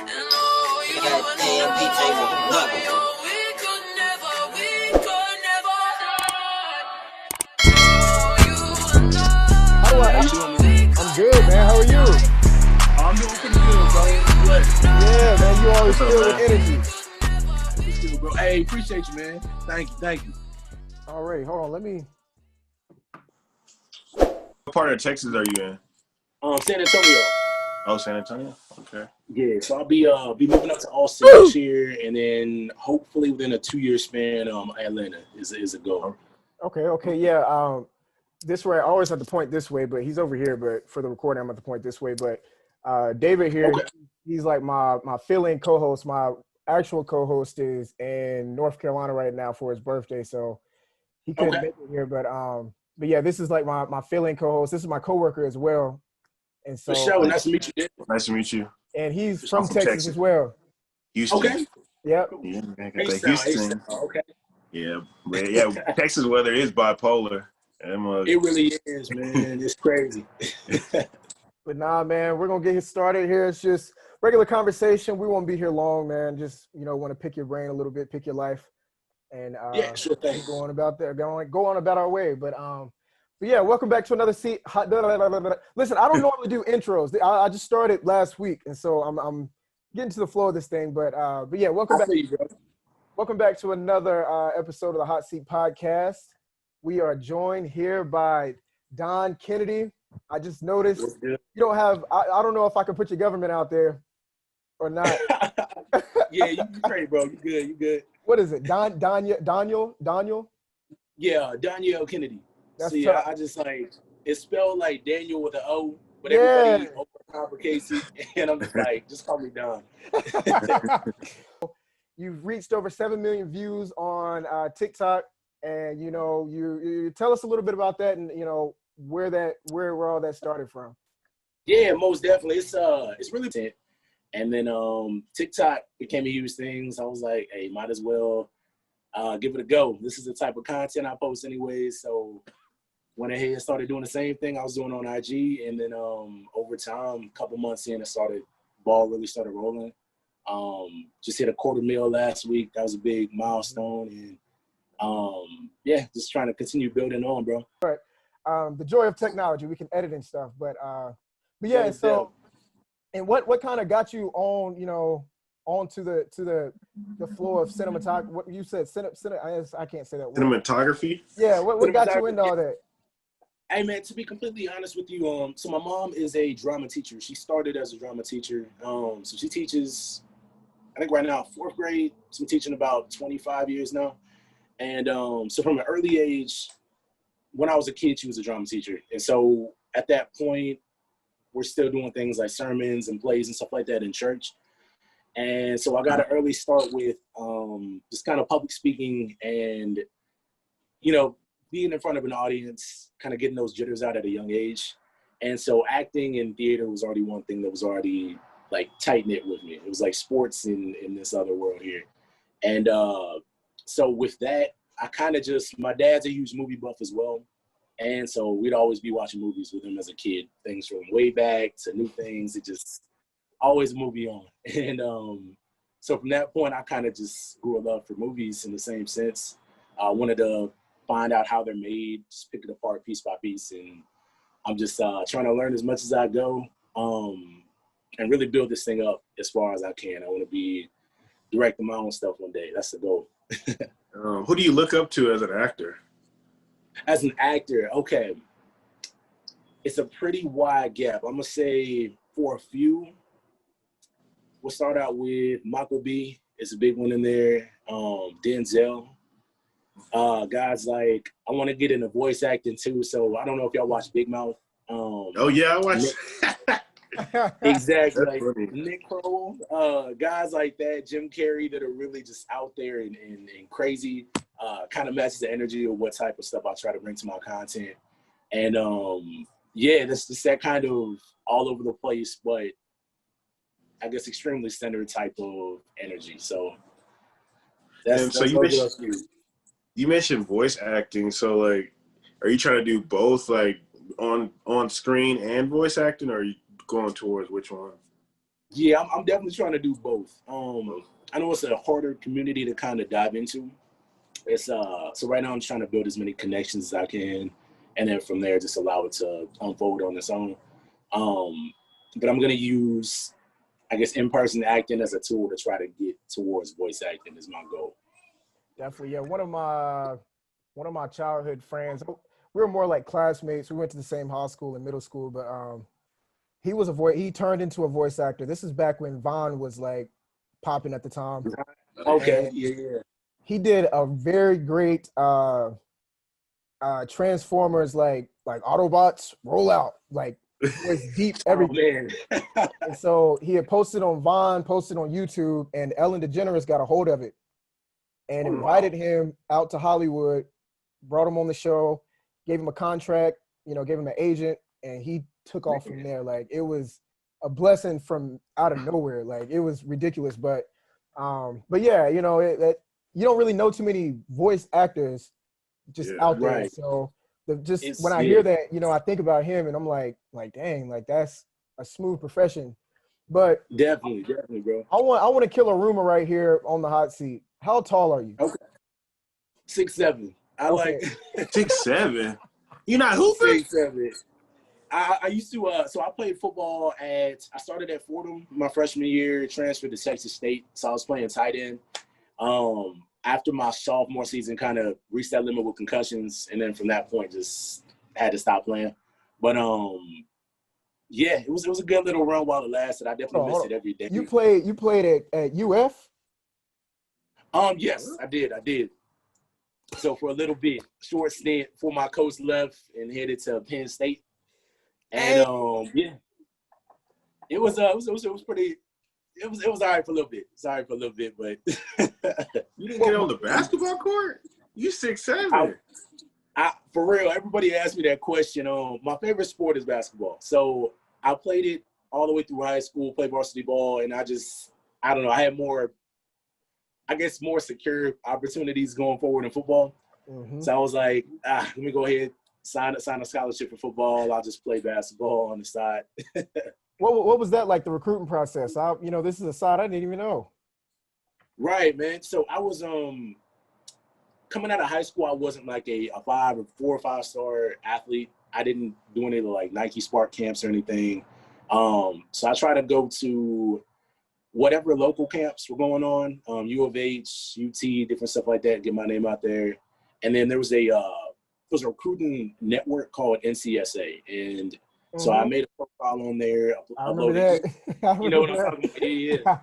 Goddamn DJ was bugging. How you doing, man? I'm good, man. How are you? I'm doing pretty good, bro. What? Yeah, man. You always What's up, filled with man? energy. What's good, bro? Hey, appreciate you, man. Thank you. All right, hold on. Let me. What part of Texas are you in? San Antonio. Oh, San Antonio. Okay. Yeah, so I'll be moving up to Austin next year, and then hopefully within a 2-year span, Atlanta is a goal. Okay. Yeah. This way. I always have to point this way, but he's over here. But for the recording, I'm going to point this way. But David here, Okay. he's like my fill-in co-host. My actual co-host is in North Carolina right now for his birthday, so he couldn't Okay. make it here. But yeah, this is like my fill-in co-host. This is my coworker as well, and For so sure. Nice to meet you, dude. Nice to meet you. and he's I'm from from Texas Texas. as well. Houston. Okay. Yep. Yeah, man. Got that H-Town. Houston. Okay. Yeah, but yeah, Texas weather is bipolar. It really is, man. It's crazy. But nah, man, we're gonna get started here. It's just regular conversation. We won't be here long, man. Just want to pick your brain a little bit, pick your life, and Yeah, sure thing. go on about our way. But yeah, welcome back to another seat. Listen, I don't normally do intros. I just started last week, and so I'm getting to the flow of this thing. But yeah, welcome back. I feel you, bro. Welcome back to another episode of the Hot Seat Podcast. We are joined here by Don Kennedy. I just noticed What's good? you don't have. I don't know if I can put your government out there or not. Yeah, you great, bro. You good. What is it? Daniel? Yeah, Danielle Kennedy. That's See, tough. I just like it's spelled like Daniel with an O, but Yeah. everybody overcomplicates it, and I'm just like, just call me Don. You've reached over 7 million views on TikTok, and you tell us a little bit about that, and where all that started from. Yeah, most definitely. It's really content. And then TikTok became a huge thing. So I was like, hey, might as well give it a go. This is the type of content I post anyways. So went ahead and started doing the same thing I was doing on IG. And then over time, a couple months in, ball really started rolling. Just hit a $250,000 last week. That was a big milestone. And yeah, just trying to continue building on, bro. The joy of technology, we can edit and stuff, but yeah. So, and what kind of got you onto the floor of cinematography? What you said, I can't say that word. Cinematography. Yeah, what got you into all that? Hey man, to be completely honest with you, so my mom is a drama teacher. She started as a drama teacher. So she teaches, I think right now, 4th grade. She's been teaching about 25 years now. And so from an early age, when I was a kid, she was a drama teacher. And so at that point, we're still doing things like sermons and plays and stuff like that in church. And so I got an early start with just kind of public speaking and, being in front of an audience, kind of getting those jitters out at a young age. And so acting and theater was already one thing that was already like tight knit with me. It was like sports in this other world here. And so with that, I kind of my dad's a huge movie buff as well. And so we'd always be watching movies with him as a kid, things from way back to new things. It just always a movie on. And so from that point, I kind of just grew a love for movies in the same sense. I wanted to find out how they're made, just pick it apart piece by piece. And I'm just trying to learn as much as I go and really build this thing up as far as I can. I want to be directing my own stuff one day. That's the goal. Who do you look up to as an actor? As an actor, okay. It's a pretty wide gap. I'm going to say for a few, we'll start out with Michael B. It's a big one in there. Denzel. Guys like, I want to get into voice acting too. So I don't know if y'all watch Big Mouth. Oh yeah, I watched. Exactly. That's like funny. Nick Kroll, guys like that, Jim Carrey, that are really just out there and crazy, kind of matches the energy of what type of stuff I try to bring to my content. And yeah, that's just that kind of all over the place, but I guess extremely centered type of energy. So that's you mentioned voice acting. So like, are you trying to do both, like on screen and voice acting, or are you going towards which one? Yeah, I'm definitely trying to do both. I know it's a harder community to kind of dive into. It's so right now I'm trying to build as many connections as I can, and then from there just allow it to unfold on its own. But I'm gonna use, I guess, in-person acting as a tool to try to get towards voice acting is my goal. Definitely, yeah. One of my childhood friends. We were more like classmates. We went to the same high school and middle school, but he was a voice. He turned into a voice actor. This is back when Vaughn was like popping at the time. Okay, And yeah. he did a very great Transformers like Autobots roll out, like was deep Oh everything. man. And so he had posted on Vaughn, posted on YouTube, and Ellen DeGeneres got a hold of it and invited him out to Hollywood, brought him on the show, gave him a contract, gave him an agent, and he took off from there. Like it was a blessing from out of nowhere. Like it was ridiculous. But yeah, you don't really know too many voice actors just out there. Right. So when I hear that, I think about him and I'm like dang, like that's a smooth profession. But definitely, bro. I want to kill a rumor right here on the hot seat. How tall are you? Okay. 6'7". I Okay. like 6'7". You're not hooping? 6'7". I used to so I played football I started at Fordham my freshman year, transferred to Texas State, so I was playing tight end. After my sophomore season, kind of reached that limit with concussions, and then from that point, just had to stop playing. But yeah, it was a good little run while it lasted. I definitely miss it every day. You played at UF? Yes, I did. So for a little bit, short stint before my coach left and headed to Penn State, and yeah, it was pretty. It was all right for a little bit. Sorry for a little bit, but you didn't get on the basketball court. You 6'7". For real, everybody asked me that question. My favorite sport is basketball, so I played it all the way through high school. Played varsity ball, and I don't know. I had more secure opportunities going forward in football. Mm-hmm. So I was like, let me go ahead, sign a scholarship for football. I'll just play basketball on the side. What was that like, the recruiting process? This is a side I didn't even know. Right, man. So I was coming out of high school, I wasn't like a 4 or 5 star athlete. I didn't do any like Nike Spark camps or anything. So I tried to go to whatever local camps were going on, U of H, UT, different stuff like that, get my name out there. And then there was a recruiting network called NCSA. And so I made a profile on there. I remember that. You know what I'm talking about? Yeah.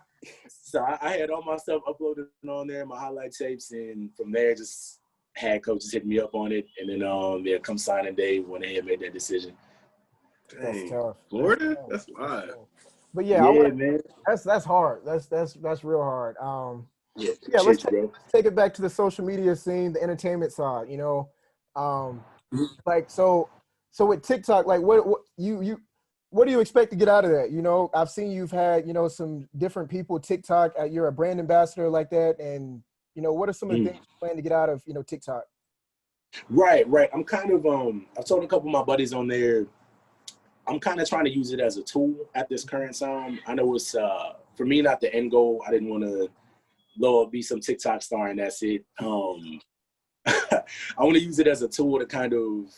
So I had all my stuff uploaded on there, my highlight tapes, and from there just had coaches hit me up on it. And then come signing day, went ahead and made that decision. That's tough. Florida? That's wild. But yeah, man. That's hard. That's real hard. Let's take it back to the social media scene, the entertainment side. Like so with TikTok, like what do you expect to get out of that? I've seen you've had some different people TikTok. You're a brand ambassador like that, and what are some of the things you plan to get out of TikTok? Right. I'm kind of I've told a couple of my buddies on there. I'm kind of trying to use it as a tool at this current time. I know it's for me not the end goal. I didn't want to be some TikTok star and that's it. I want to use it as a tool to kind of,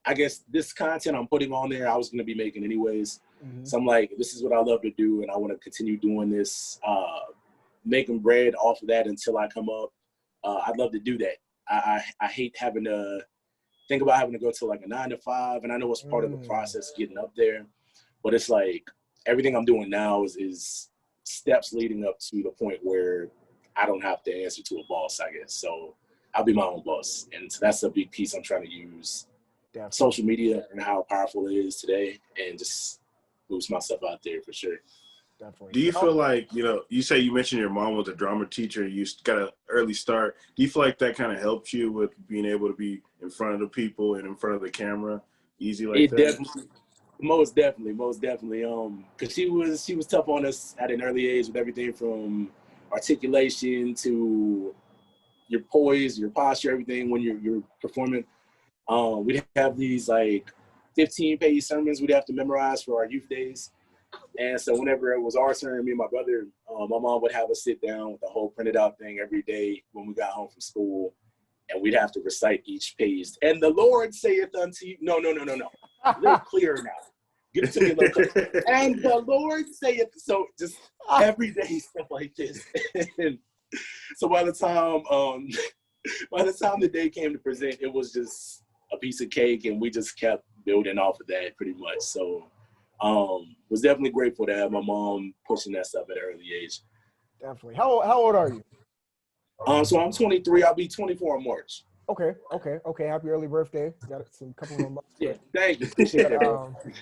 I guess this content I'm putting on there, I was going to be making anyways. Mm-hmm. So I'm like, this is what I love to do, and I want to continue doing this, making bread off of that until I come up. I'd love to do that. I hate having to think about having to go to like a 9 to 5, and I know it's part of the process getting up there, but it's like everything I'm doing now is steps leading up to the point where I don't have to answer to a boss, I guess. So I'll be my own boss, and so that's a big piece I'm trying to use. Definitely. Social media and how powerful it is today, and just boost myself out there for sure. Definitely. Do you feel like, you say you mentioned your mom was a drama teacher, you got an early start. Do you feel like that kind of helped you with being able to be in front of the people and in front of the camera easy like that? Definitely, most definitely. Because she was tough on us at an early age with everything from articulation to your poise, your posture, everything when you're performing. We'd have these like 15-page sermons we'd have to memorize for our youth days. And so whenever it was our turn, me and my brother, my mom would have us sit down with the whole printed out thing every day when we got home from school, and we'd have to recite each page. And the Lord saith unto you, no. A little clearer now. Give it to me a little clearer. And the Lord saith, so just everyday stuff like this. And so by the time the day came to present, it was just a piece of cake, and we just kept building off of that pretty much. So was definitely grateful to have my mom pushing that stuff at an early age. Definitely. How old are you? So I'm 23. I'll be 24 in March. Okay. Happy early birthday. Got some couple more months. Yeah, thank you. Appreciate that.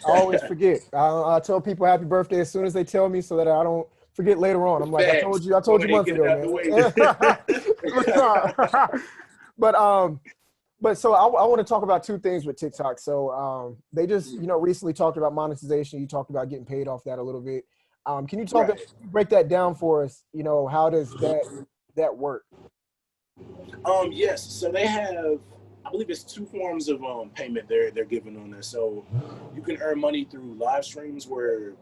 I always forget. I tell people happy birthday as soon as they tell me, so that I don't forget later on. I'm like, I told you months ago, man. But so I want to talk about two things with TikTok. So they just recently talked about monetization. You talked about getting paid off that a little bit. Can you break that down for us? How does that work? Yes. So they have, I believe it's two forms of payment they're giving on this. So you can earn money through live streams where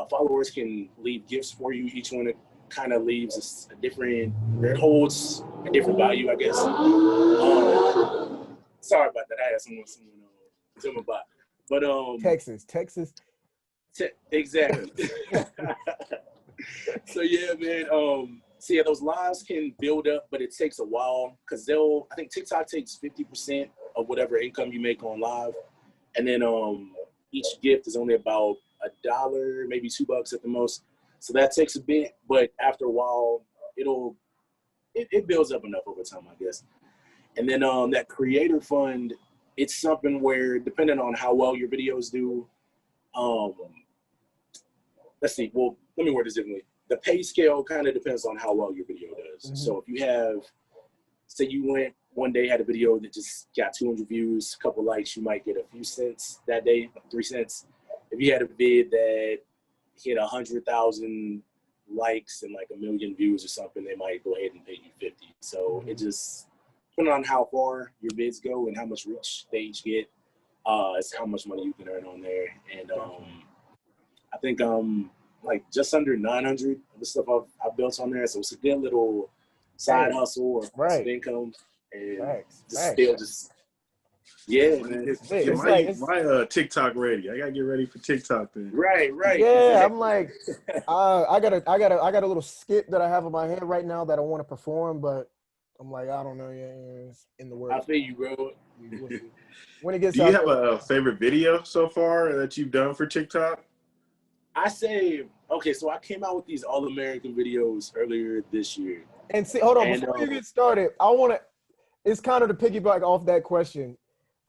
followers can leave gifts for you. Each one kind of leaves a different, it holds a different value, I guess. Sorry about that. I had someone zooming by. But Texas. Exactly. So yeah, man. So yeah, those lives can build up, but it takes a while because I think TikTok takes 50% of whatever income you make on live, and then each gift is only about $1, maybe $2 at the most. So that takes a bit, but after a while, it builds up enough over time, I guess. And then that creator fund, it's something where depending on how well your videos do, let's see. Well, let me word this differently. The pay scale kind of depends on how well your video does. Mm-hmm. So if you have, say you went one day, had a video that just got 200 views, a couple likes, you might get a few cents that day, 3 cents. If you had a vid that hit 100,000 likes and like 1 million views or something, they might go ahead and pay you 50. So it just, depending on how far your vids go and how much reach they each get, it's how much money you can earn on there. And I think like just under 900 of the stuff I've built on there. So it's a good little side hustle or passive income. And yeah, man. My TikTok ready. I gotta get ready for TikTok then. Right. Yeah, I'm like, I got a little skit that I have in my head right now that I want to perform, but I'm like, I don't know. Yeah, it's in the works. I feel you, bro. When it gets Do you have a favorite video so far that you've done for TikTok? I say, okay, so I came out with these All-American videos earlier this year. And see, hold on, before you get started, it's kind of to piggyback off that question.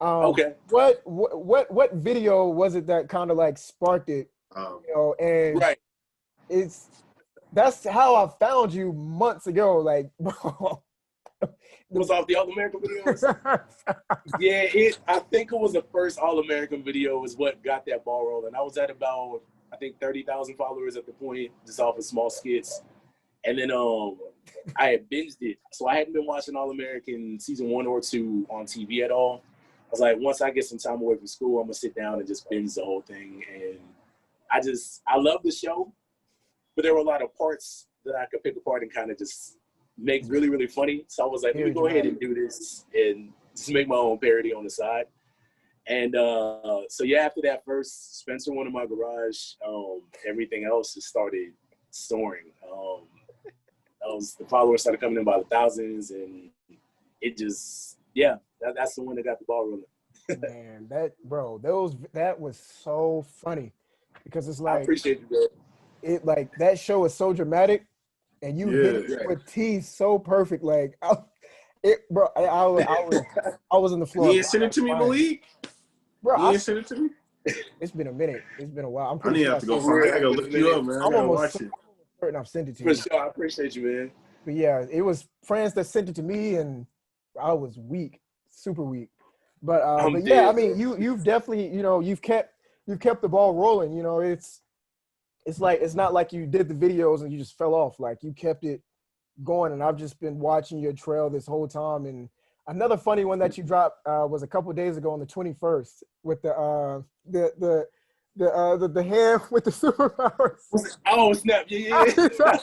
Okay. What video was it that kind of like sparked it? And right. That's how I found you months ago. Like, bro. It was off the All-American videos? Yeah, I think it was the first All-American video is what got that ball rolling. I was at about, I think 30,000 followers at the point, just off of small skits. And then I had binged it. So I hadn't been watching All-American season 1 or 2 on TV at all. I was like, once I get some time away from school, I'm gonna sit down and just binge the whole thing. And I love the show, but there were a lot of parts that I could pick apart and kind of just make really, really funny. So I was like, let me go ahead and do this and just make my own parody on the side. And so yeah, after that first Spencer one in my garage, everything else just started soaring. The followers started coming in by the thousands, and it just, yeah, that's the one that got the ball rolling. Man, that was so funny because it's like, I appreciate you, bro. It like that show is so dramatic, and you hit it with teeth so perfect. Like, I was in the floor. You ain't send it to me, Malik? Bro, you ain't send it to me? It's been a minute. It's been a while. I need to have to go find it. I gotta look you up, man. I gotta watch it. And I've sent it to you. For sure, I appreciate you, man. But yeah, it was friends that sent it to me, and I was weak, super weak. But yeah, I mean, you've definitely, you've kept the ball rolling. It's like, it's not like you did the videos and you just fell off. Like, you kept it going, and I've just been watching your trail this whole time. And another funny one that you dropped was a couple of days ago on the 21st with the the hand with the superpowers. Oh snap! Yeah, yeah.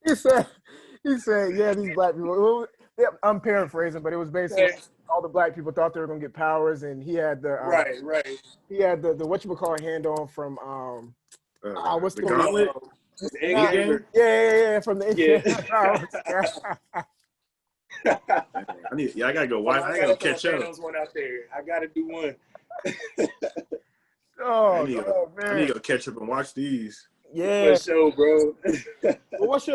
he said, he said, yeah, these black people. Yeah, I'm paraphrasing, but it was basically Yeah. all the black people thought they were gonna get powers, and Right, right. he had the whatchamacallit hand on from what's The the From gauntlet. the egg nah, gamer. yeah, from the Yeah. I gotta go Hold watch. on, I I gotta gotta go throw a catch up. Thanos one out there. I gotta do one. oh, I man, need to go catch up and watch these. For yeah. sure, bro. Well, what's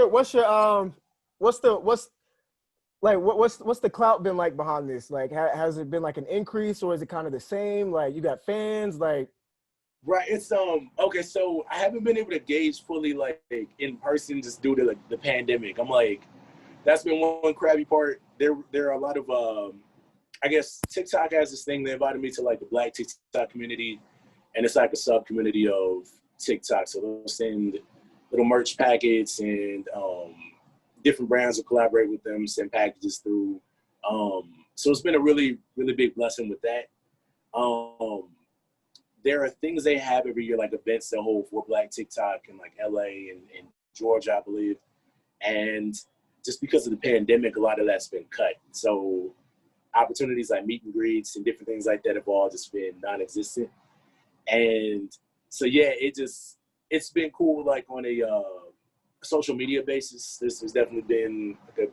the clout been like behind this? Like, has it been like an increase, or is it kind of the same? Like, you got fans, like. Right. It's okay, so I haven't been able to gauge fully like in person just due to like the pandemic. I'm like, that's been one crappy part. There are a lot of I guess TikTok has this thing. They invited me to like the Black TikTok community, and it's like a sub community of TikTok. So they'll send little merch packets, and different brands will collaborate with them, send packages through. So it's been a really, really big blessing with that. There are things they have every year, like events they hold for Black TikTok in like LA and Georgia, I believe. And just because of the pandemic, a lot of that's been cut. So opportunities like meet and greets and different things like that have all just been non-existent. And so, yeah, it's been cool, like on a social media basis. This has definitely been like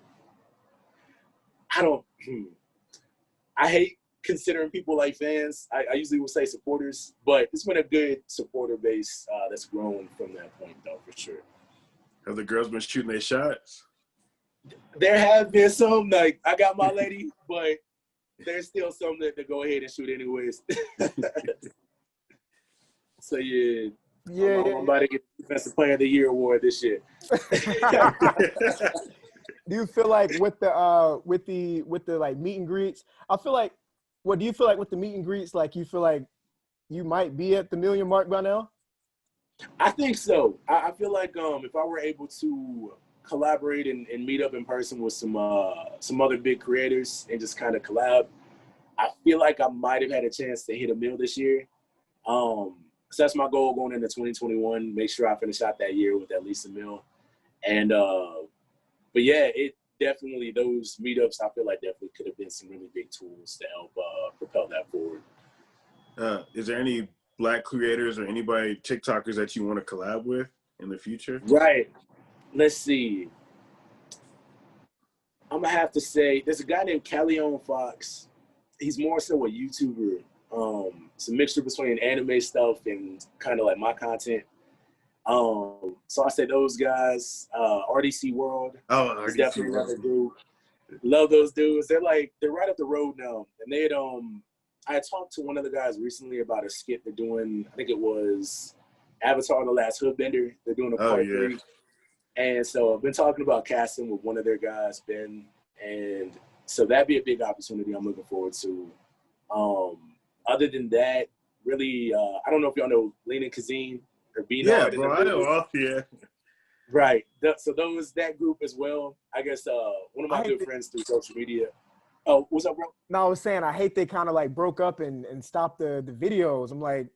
I hate considering people like fans. I usually will say supporters, but it's been a good supporter base that's grown from that point, though, for sure. Have the girls been shooting their shots? There have been some, like, I got my lady, but there's still some that go ahead and shoot anyways. So, yeah. I'm about to get the Defensive Player of the Year award this year. Do you feel like with the like meet and greets? I feel like, what do you feel like with the meet and greets? Like, you feel like you might be at the 1 million mark by now? I think so. I feel like if I were able to collaborate and meet up in person with some other big creators and just kind of collab, I feel like I might have had a chance to hit 1 million this year. So that's my goal going into 2021. Make sure I finish out that year with at least 1 million. And but yeah, it definitely, those meetups I feel like definitely could have been some really big tools to help propel that forward. Is there any Black creators or anybody TikTokers that you want to collab with in the future? Right. Let's see. I'm gonna have to say there's a guy named Callion Fox. He's more so a YouTuber. It's a mixture between anime stuff and kind of like my content. So I say those guys. RDC World is definitely another dude. Love those dudes. They're right up the road now. And they had I had talked to one of the guys recently about a skit they're doing. I think it was Avatar: The Last Hoodbender. They're doing a part 3. And so I've been talking about casting with one of their guys, Ben. And so that'd be a big opportunity I'm looking forward to. Other than that, really, I don't know if y'all know Lena Kazim or Beanard. Yeah, bro, I know all. Yeah. Right. So that group as well. I guess one of my good friends through social media. Oh, what's up, bro? No, I was saying I hate they kind of like broke up and stopped the videos. I'm like,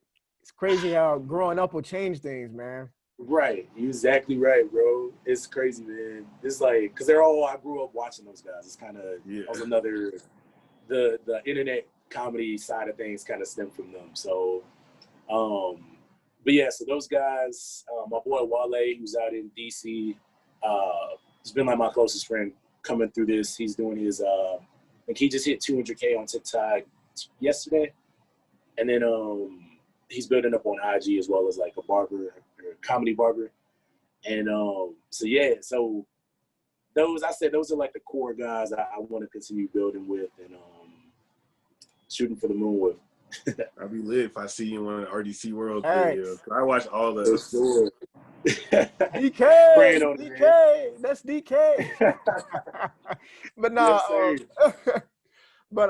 it's crazy how growing up will change things, man. Right. You're exactly right, bro. It's crazy, man. It's like, because I grew up watching those guys. It's kind of, was another, the internet comedy side of things kind of stemmed from them. So, but yeah, so those guys, my boy Wale, who's out in DC, he's been like my closest friend coming through this. He's doing his, like he just hit 200K on TikTok yesterday. And then he's building up on IG as well as like a barber, or comedy barber. And so yeah, so those are like the core guys I want to continue building with and shooting for the moon with. I'll be lit if I see you on an RDC World video. I watch all those. Sure. DK, that's DK. But no, yes, but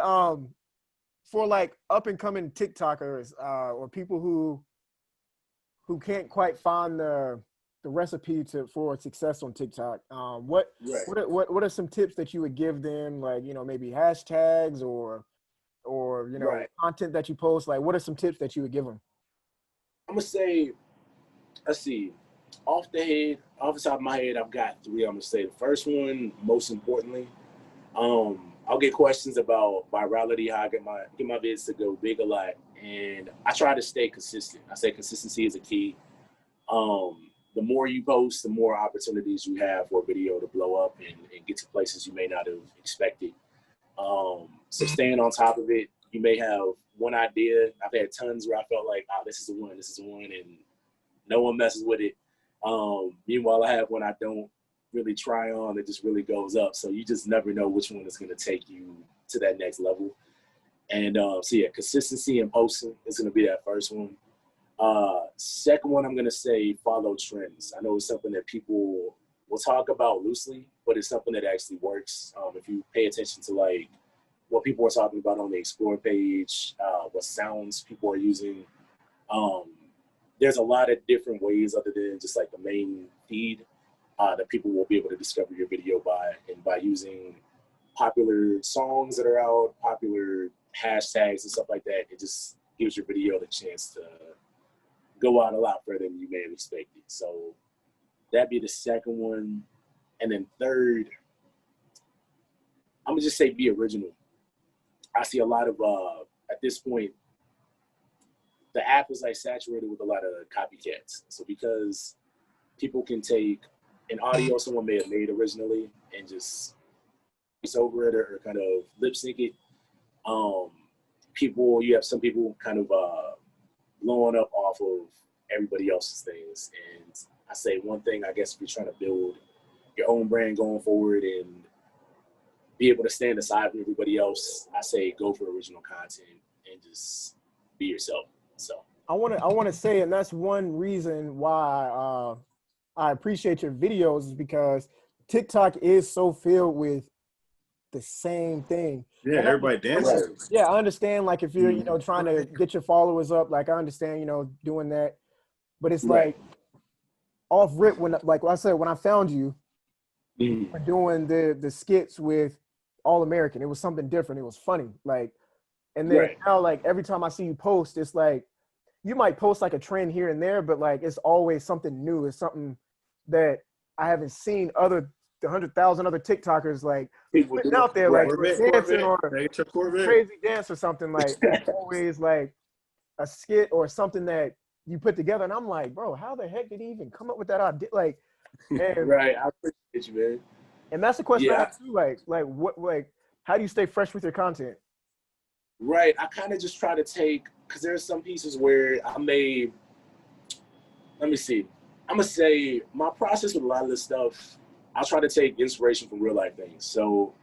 for like up and coming TikTokers or people who can't quite find the recipe for success on TikTok, what are some tips that you would give them? Like, maybe hashtags or or, you know, Right. content that you post? Like, what are some tips that you would give them? I'm gonna say, let's see, off the top of my head, I've got three. I'm gonna say the first one, most importantly, I'll get questions about virality, how I get my vids to go big a lot, and I try to stay consistent. I say consistency is a key. The more you post, the more opportunities you have for a video to blow up and get to places you may not have expected. So staying on top of it, you may have one idea. I've had tons where I felt like, oh, this is the one, and no one messes with it. Meanwhile, I have one I don't really try on, it just really goes up. So you just never know which one is going to take you to that next level. And so yeah, consistency and posting is going to be that first one. Second one, I'm going to say follow trends. I know it's something that people will talk about loosely, but it's something that actually works. If you pay attention to like what people are talking about on the Explore page, what sounds people are using, there's a lot of different ways other than just like the main feed that people will be able to discover your video by using popular songs that are out, popular hashtags and stuff like that. It just gives your video the chance to go out a lot further than you may have expected. So that'd be the second one. And then third, I'm gonna just say be original. I see a lot of, at this point, the app is like saturated with a lot of copycats. So because people can take an audio someone may have made originally and just voice over it or kind of lip sync it, you have some people kind of blowing up off of everybody else's things. And I say one thing, I guess, if you're trying to build your own brand going forward and be able to stand aside from everybody else, I say go for original content and just be yourself. So I want to say, and that's one reason why I appreciate your videos, is because TikTok is so filled with the same thing. Yeah, everybody dances. Yeah, I understand. Like if you're, you know, trying to get your followers up, like I understand, you know, doing that. But it's like off rip when, like I said, when I found you for doing the skits with All American, it was something different. It was funny. Like, and then now, like every time I see you post, it's like you might post like a trend here and there, but like it's always something new. It's something that I haven't seen the 100,000 other TikTokers like putting out there, like dancing or crazy dance or something. Like it's always like a skit or something that you put together, and I'm like, bro, how the heck did he even come up with that idea? Like, and, I appreciate you, man. And that's the question I have too. Like what, like, how do you stay fresh with your content? Right, I kind of just try to take, because there's some pieces where let me see. I'm gonna say my process with a lot of this stuff, I'll try to take inspiration from real life things. So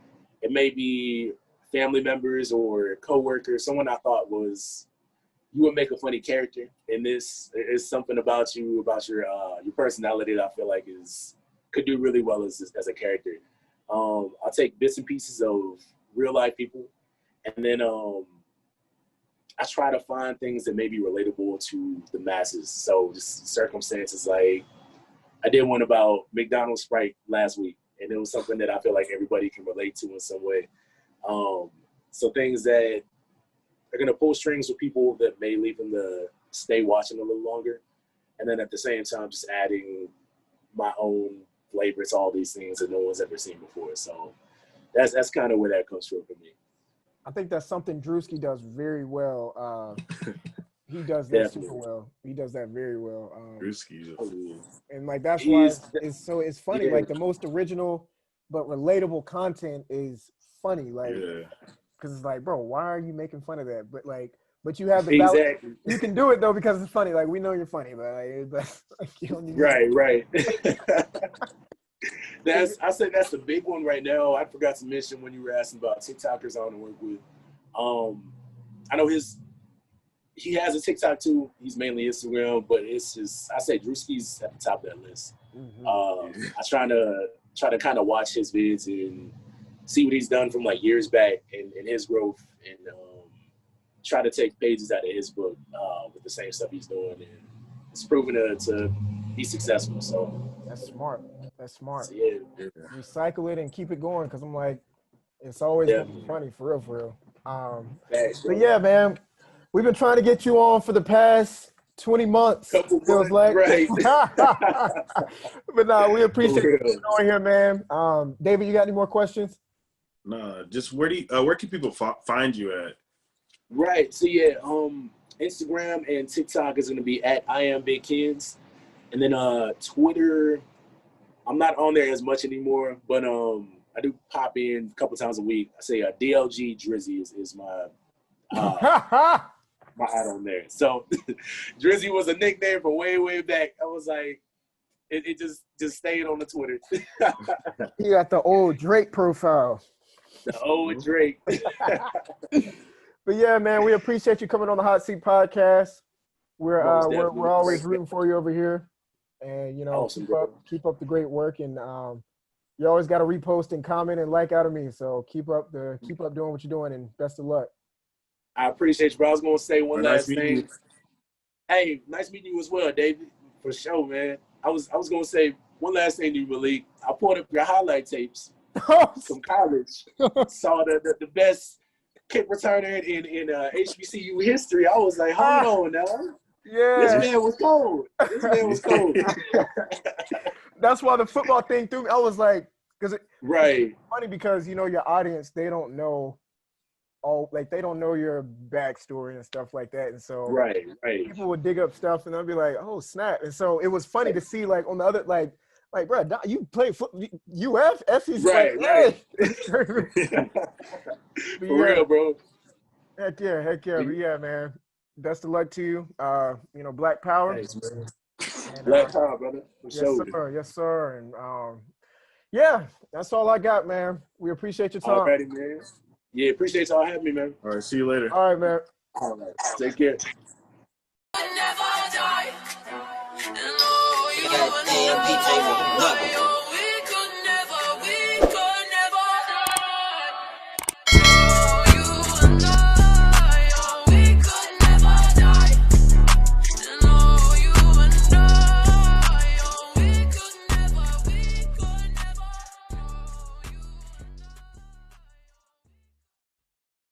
it may be family members or coworkers, someone I thought you would make a funny character, and this is something about you, about your personality that I feel like could do really well as a character. I'll take bits and pieces of real life people, and then I try to find things that may be relatable to the masses. So just circumstances, like I did one about McDonald's Sprite last week, and it was something that I feel like everybody can relate to in some way. So things that are going to pull strings with people that may leave them to stay watching a little longer. And then at the same time, just adding my own flavor to all these things that no one's ever seen before. So that's kind of where that comes from for me. I think that's something Drewski does very well. He does that super well. He does that very well. Drewski, and like that's why it's funny. Like the most original but relatable content is funny. Like, because it's like, bro, why are you making fun of that? But you have the balance. You can do it though because it's funny. Like we know you're funny, but you don't need right. I said that's the big one right now. I forgot to mention when you were asking about TikTokers I want to work with. I know he has a TikTok too. He's mainly Instagram, but it's just, I say Drewski's at the top of that list. I try to kind of watch his vids and see what he's done from like years back and his growth, and try to take pages out of his book with the same stuff he's doing, and it's proven to be successful. So that's smart. So, yeah. Recycle it and keep it going, because I'm like, it's always gonna be funny for real. Facts, bro. But yeah, man, we've been trying to get you on for the past 20 months. Couple Feels months, like. right. But no, we appreciate For you real. on here, man. David, you got any more questions? No, just where can people find you at? Right. So yeah, Instagram and TikTok is gonna be at I am Big Kids. And then Twitter, I'm not on there as much anymore, but I do pop in a couple times a week. I say DLG Drizzy is my my ad on there. So Drizzy was a nickname from way back. I was like, it just stayed on the Twitter. You got the old Drake profile. The old Drake. But yeah, man, we appreciate you coming on the Hot Seat Podcast. We're Most definitely. we're always rooting for you over here, and Awesome, keep up the great work, and you always got to repost and comment and like out of me. So keep up doing what you're doing, and best of luck. I appreciate you, bro. I was gonna say one last Nice meeting thing. Hey, nice meeting you as well, David. For sure, man. I was gonna say one last thing to you, Malik. I pulled up your highlight tapes from college. Saw the best kick returner in HBCU history. I was like, hold on now. Yeah, This man was cold. This man was cold. That's why the football thing threw me. I was like, Right. it's funny because your audience, they don't know they don't know your backstory and stuff like that, and so Right. people would dig up stuff and they'll be like, oh snap. And so it was funny to see like on the other like bro, you play UF SEC, Right. For real, bro. Heck yeah. But yeah, man, best of luck to you. Black Power. Thanks, man. And, Black Power, brother. For sure. Yes, sir. And yeah, that's all I got, man. We appreciate your time. Alrighty, man. Yeah, appreciate y'all having me, man. All right, see you later. All right, man. All right. Take care. Goddamn DJ with a knuckle.